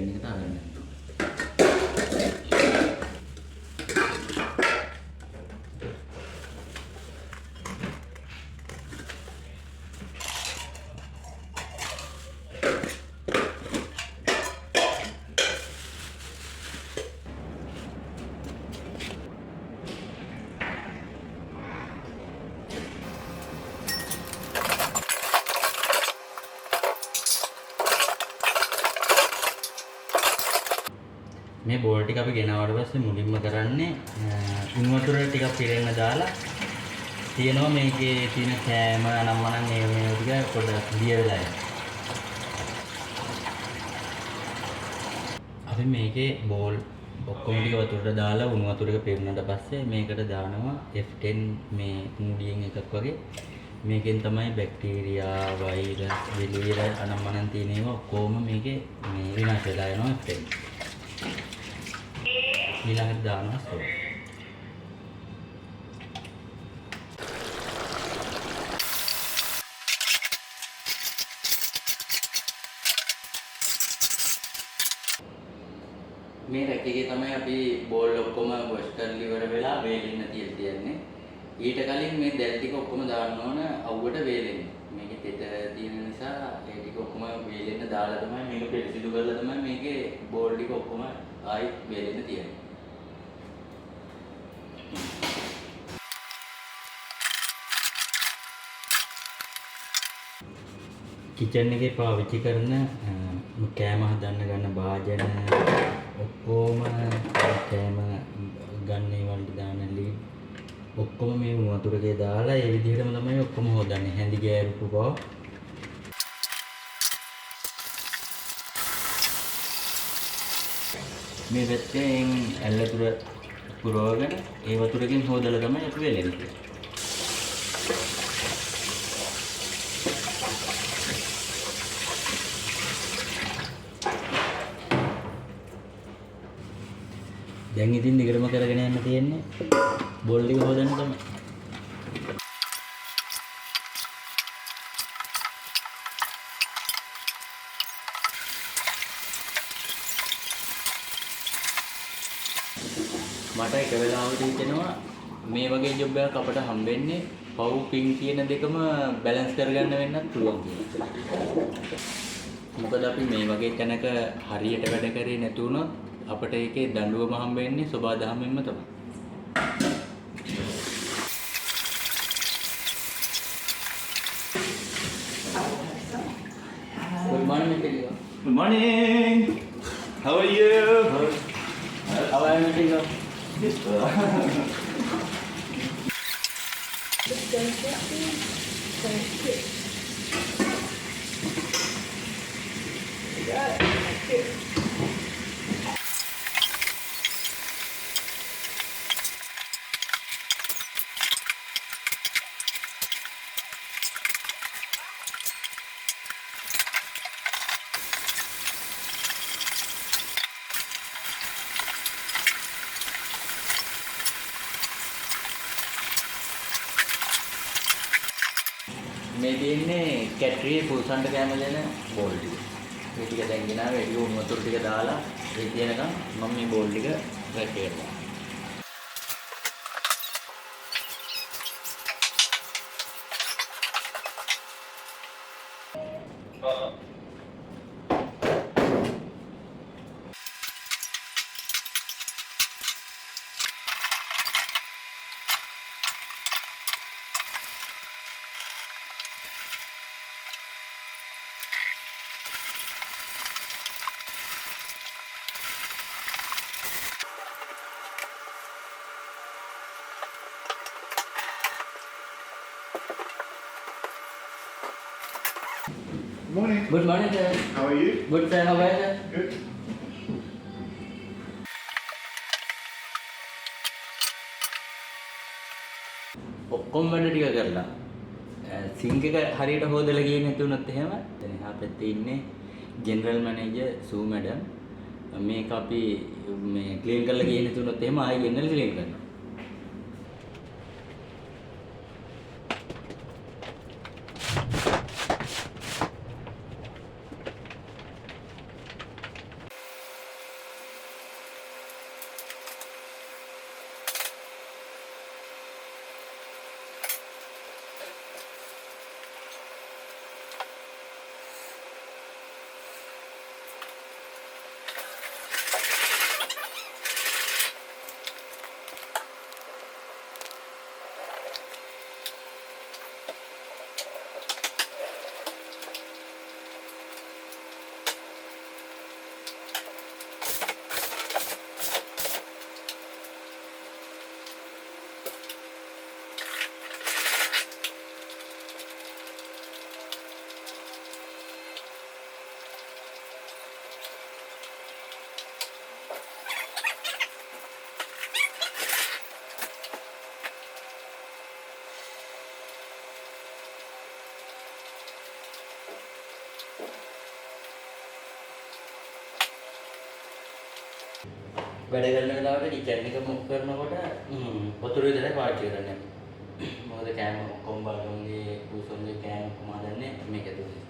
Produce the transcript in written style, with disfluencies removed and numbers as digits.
පෙන් එක දාගන්න. මේ බෝල් ටික අපි ගෙනාවට පස්සේ මුලින්ම කරන්නේ උණු වතුර ටිකක් පිරෙන්න දාලා තියෙනවා මේකේ තියෙන කෑම අනම්මනම් මේ ටික පොඩ්ඩක් දිය වෙලා යනවා. අපි මේකේ බෝල් ඔක්කොම ටික වතුරට දාලා උණු වතුර එක පිරුණාට පස්සේ මේකට දානවා F10 මේ මූඩියෙන් එකක් වගේ. මේකෙන් තමයි බැක්ටීරියා, වෛරස්, විලීර අනම්මනම් තියෙන ඒවා ඔක්කොම මේකේ මේ විනාශ වෙලා යනවා F10. ඊළඟට දානවා සෝඩා. මේ රැක් එකේ තමයි අපි බෝල් ඔක්කොම වොෂ් කරලා ඉවර වෙලා වේලෙන්න තියන්නේ. ඊට කලින් මේ දැල් ටික ඔක්කොම දාන්න ඕන අවුවට වේලෙන්න. මේකේ තෙත තියෙන නිසා ඒ ටික ඔක්කොම වේලෙන්න දාලා තමයි මේක පිළිසිදු කරලා තමයි මේකේ බෝල් ටික ඔක්කොම ආයි වේලෙන්න තියන්නේ. කිචන් එකේ පාවිච්චි කරන කෑම හදන්න ගන්න භාජන ඔක්කොම කෑම ගන්න ඒවලට දාන ලීඩ් ඔක්කොම මේ උණු වතුරේ දාලා ඒ විදිහටම තමයි ඔක්කොම හොදන්නේ. හැඳි ගෑරුපු බව මේ වැත්තෙන් ඇල්ලතුර පුරවගෙන ඒ වතුරකින් හොදලා තමයි අපි වෙලෙන්නේ. දැන් ඉතින් දිගටම කරගෙන යන්න තියෙන්නේ බෝල් ටික හොදන්න තමයි. මට එක වෙලාවකට හිතෙනවා මේ වගේ ජොබ් එකක් අපට හම්බෙන්නේ පව් පින් කියන දෙකම බැලන්ස් කරගන්න වෙන්නත් පුළුවන් කියලා. මොකද අපි මේ වගේ තැනක හරියට වැඩ කරේ නැති වුණොත් අපට ඒකේ දඬුවම හම්බෙන්නේ සබා දහමෙන්ම තමයි. Good morning, Mr. Good morning. How are you? How are you, Mr. Yes, මේ තියෙන්නේ කැටරියේ පුල්සන්ට කැම දෙන බෝල් ටික. මේ ටික දැන් ගෙනාවේ ඒ උණු වතුර ටික දාලා ඒ තියෙනකම් මම මේ බෝල් ටික රැක් කරනවා. Morning. Good morning, sir. How are you? Good, sir. How are you, sir? Good. ඔක්කොම වැඩ ටික කරලා සිංක් එක හරියට හොදලා ගියේ නැති වුණොත් එහෙම දැන් එහා පැත්තේ ඉන්නේ ජෙනරල් මැනේජර් සූ මැඩම් මේක අපි මේ ක්ලීන් කරලා ගියේ නැති වුණොත් එහෙම ආයෙ ගෙන්නලා ක්ලීන් කරනවා. වැඩ කරන වෙලාවට කිචන් එක මුක් කරනකොට වතුර විතරයි පාවිච්චි කරන්නේ. මොකද කෑම ඔක්කොම බාගමගේ කුසොන්ගේ කෑම ඔක්කොම හදන්නේ මේක ඇතුලේ.